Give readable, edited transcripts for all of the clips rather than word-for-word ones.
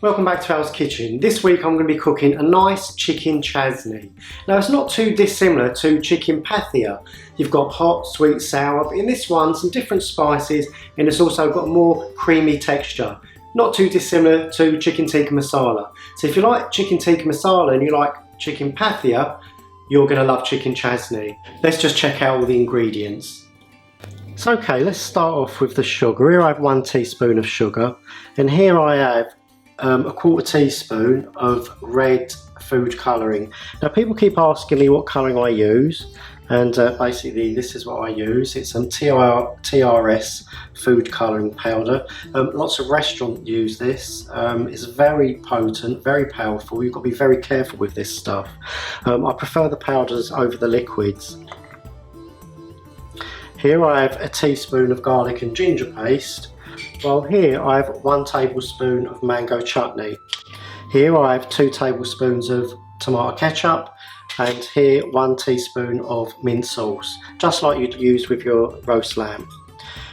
Welcome back to Al's Kitchen. This week I'm going to be cooking a nice chicken chasni. Now it's not too dissimilar to chicken pathia. You've got hot, sweet, sour, but in this one some different spices, and it's also got a more creamy texture. Not too dissimilar to chicken tikka masala. So if you like chicken tikka masala and you like chicken pathia, you're going to love chicken chasni. Let's just check out all the ingredients. So okay, let's start off with the sugar. Here I have 1 teaspoon of sugar, and here I have a 1/4 teaspoon of red food colouring. Now people keep asking me what colouring I use, and basically this is what I use. It's some TRS food colouring powder. Lots of restaurants use this. It's very potent, very powerful. You've got to be very careful with this stuff. I prefer the powders over the liquids. Here I have a teaspoon of garlic and ginger paste. Well, here I have 1 tablespoon of mango chutney. Here I have 2 tablespoons of tomato ketchup, and here 1 teaspoon of mint sauce, just like you'd use with your roast lamb.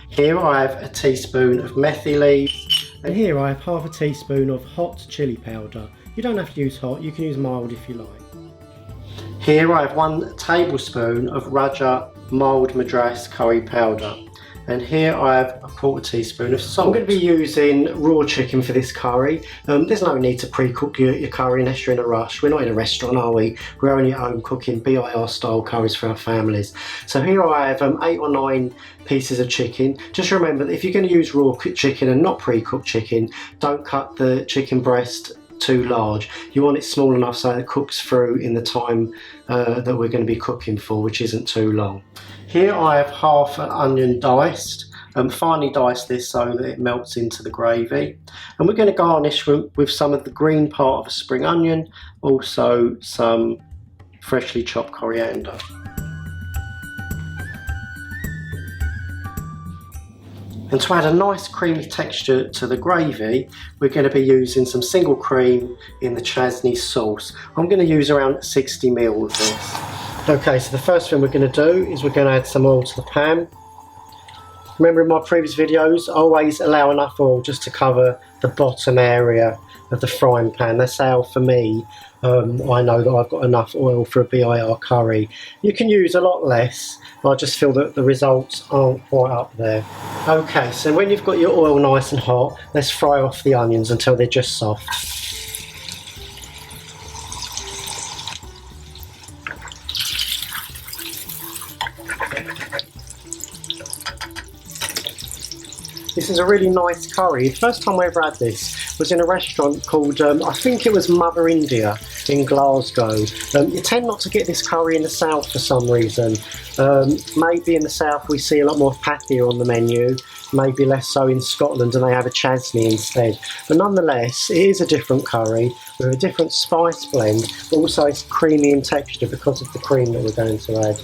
Here I have a teaspoon of methi leaves, and here I have 1/2 teaspoon of hot chili powder. You don't have to use hot, you can use mild if you like. Here I have 1 tablespoon of Raja mild Madras curry powder. And here I have a 1/4 teaspoon of salt. I'm going to be using raw chicken for this curry. There's no need to pre-cook your curry unless you're in a rush. We're not in a restaurant, are we? We're only at home cooking BIR style curries for our families. So here I have 8 or 9 pieces of chicken. Just remember that if you're going to use raw chicken and not pre-cooked chicken, don't cut the chicken breast too large. You want it small enough so it cooks through in the time that we're going to be cooking for, which isn't too long. Here I have 1/2 an onion diced, finely diced this so that it melts into the gravy, and we're going to garnish with some of the green part of a spring onion, also some freshly chopped coriander. And to add a nice creamy texture to the gravy, we're going to be using some single cream in the chasni sauce. I'm going to use around 60 ml of this. Okay, so the first thing we're going to do is we're going to add some oil to the pan. Remember in my previous videos, I always allow enough oil just to cover the bottom area of the frying pan. That's how, for me, I know that I've got enough oil for a BIR curry. You can use a lot less, but I just feel that the results aren't quite up there. Okay, so when you've got your oil nice and hot, let's fry off the onions until they're just soft. This is a really nice curry. The first time I ever had this was in a restaurant called, I think it was Mother India in Glasgow. You tend not to get this curry in the south for some reason. Maybe in the south we see a lot more pathia on the menu, maybe less so in Scotland, and they have a chasni instead. But nonetheless, it is a different curry with a different spice blend, but also it's creamy in texture because of the cream that we're going to add.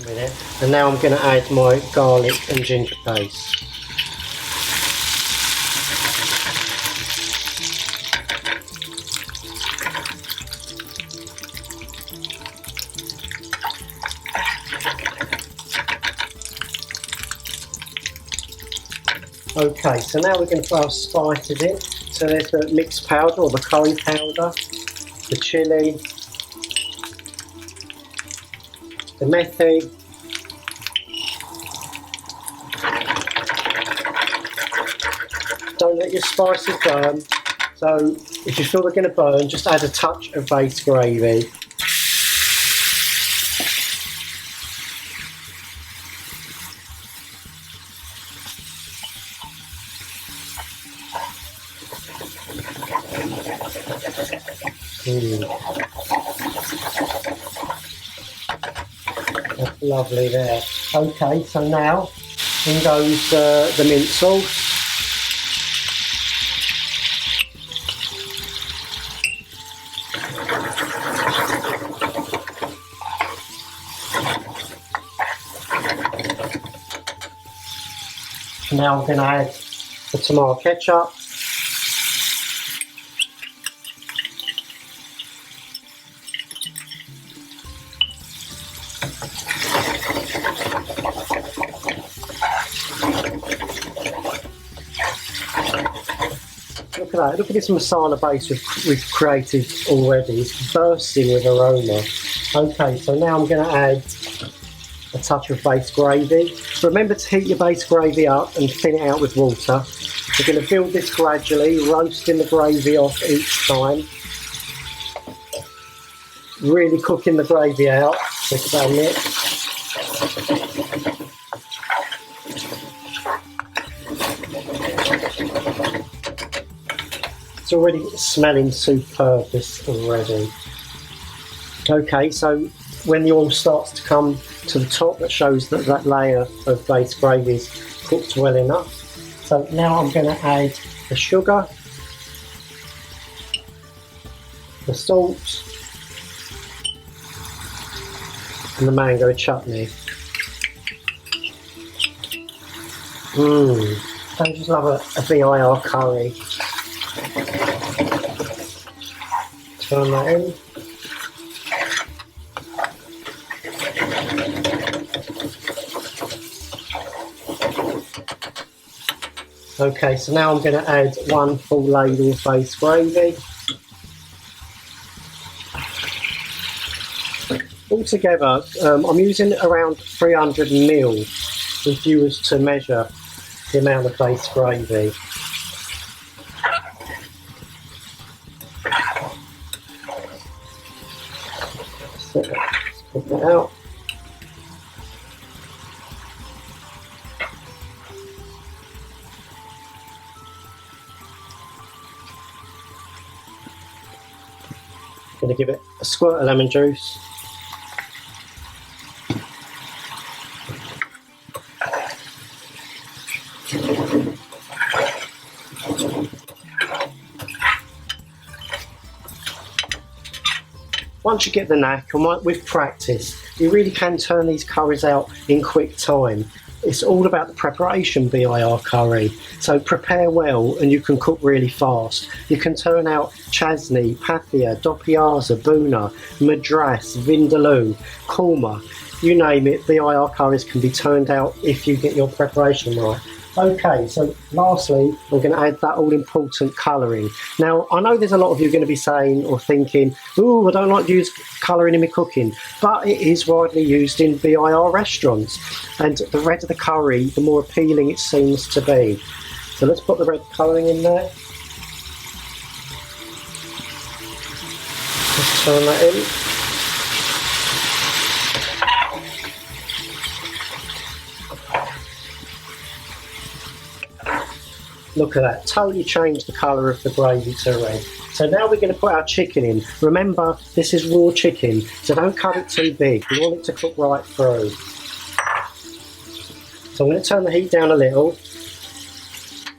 And now I'm going to add my garlic and ginger paste. Okay, so now we're going to put our spices in. So there's the mixed powder or the curry powder, the chilli, the methi, don't let your spices burn. So if you feel they're going to burn, just add a touch of base gravy. That's lovely there. Okay, so now in goes the mint sauce. Now I'm going to add the tomato ketchup. Look at that, look at this masala base we've created already. It's bursting with aroma. Okay, so now I'm going to add a touch of base gravy. Remember to heat your base gravy up and thin it out with water. We're going to build this gradually, roasting the gravy off each time. Really cooking the gravy out. Take about a minute. It's already smelling superb, this already. Okay, so when the oil starts to come to the top, that shows that that layer of base gravy is cooked well enough. So now I'm going to add the sugar, the salt, and the mango chutney. I just love a BIR curry. Turn that in. Okay, so now I'm going to add 1 full ladle of base gravy. Altogether, I'm using around 300 ml if you was to measure the amount of base gravy. So, let's put that out. Going to give it a squirt of lemon juice. Once you get the knack, and with practice, you really can turn these curries out in quick time. It's all about the preparation, BIR curry. So prepare well and you can cook really fast. You can turn out Chasni, Pathia, Buna, Madras, Vindaloo, Korma, you name it, BIR curries can be turned out if you get your preparation right. Okay, so lastly, I'm going to add that all-important colouring. Now, I know there's a lot of you going to be saying or thinking, ooh, I don't like to use colouring in my cooking, but it is widely used in BIR restaurants. And the redder the curry, the more appealing it seems to be. So let's put the red colouring in there. Let's turn that in. Look at that, totally changed the colour of the gravy to red. So now we're going to put our chicken in. Remember, this is raw chicken, so don't cut it too big. We want it to cook right through. So I'm going to turn the heat down a little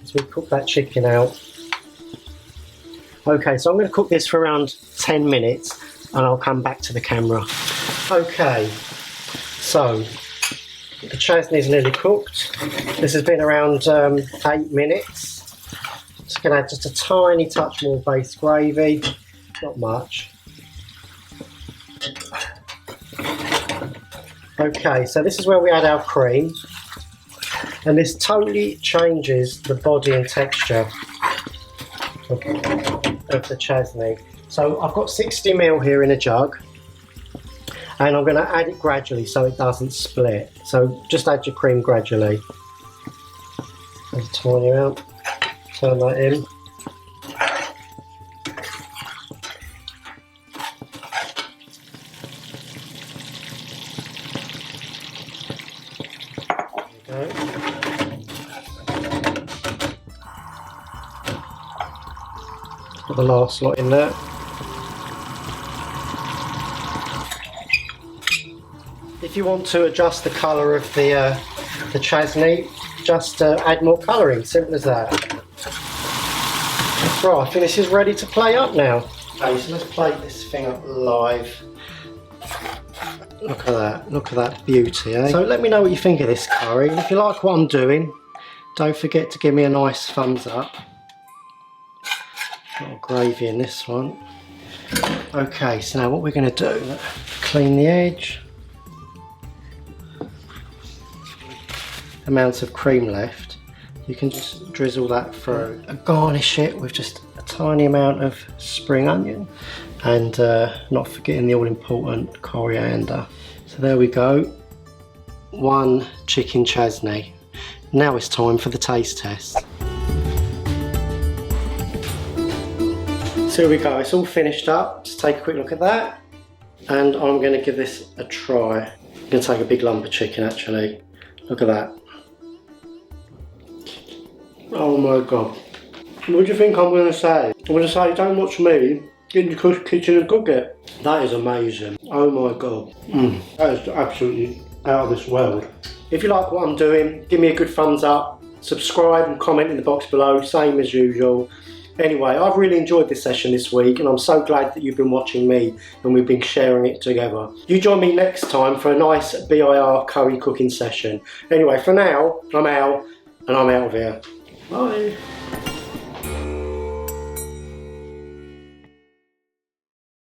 as we cook that chicken out. Okay, so I'm going to cook this for around 10 minutes and I'll come back to the camera. Okay, so the chasni is nearly cooked. This has been around 8 minutes. Just going to add just a tiny touch more base gravy, not much. Okay, so this is where we add our cream, and this totally changes the body and texture of the chasni. So I've got 60 ml here in a jug, and I'm going to add it gradually so it doesn't split. So just add your cream gradually. Add a tiny amount. Turn that in. There we go. Put the last lot in there. If you want to adjust the colour of the chasni, just add more colouring, simple as that. Right, I think this is ready to play up now. Okay, so let's plate this thing up live. Look at that beauty, eh? So let me know what you think of this curry, and if you like what I'm doing, don't forget to give me a nice thumbs up. A little gravy in this one. Okay, so now what we're going to do, clean the edge. Amounts of cream left. you can just drizzle that through. Garnish it with just a tiny amount of spring onion and not forgetting the all important coriander. So there we go, 1 chicken chasni. Now it's time for the taste test. So here we go, it's all finished up. Just take a quick look at that and I'm going to give this a try. I'm going to take a big lump of chicken actually. Look at that. Oh my god. What do you think I'm going to say? I'm going to say don't watch me, get in the kitchen and cook it. That is amazing. Oh my god. That is absolutely out of this world. If you like what I'm doing, give me a good thumbs up, subscribe and comment in the box below, same as usual. Anyway, I've really enjoyed this session this week and I'm so glad that you've been watching me and we've been sharing it together. You join me next time for a nice BIR curry cooking session. Anyway, for now, I'm out and I'm out of here. Bye.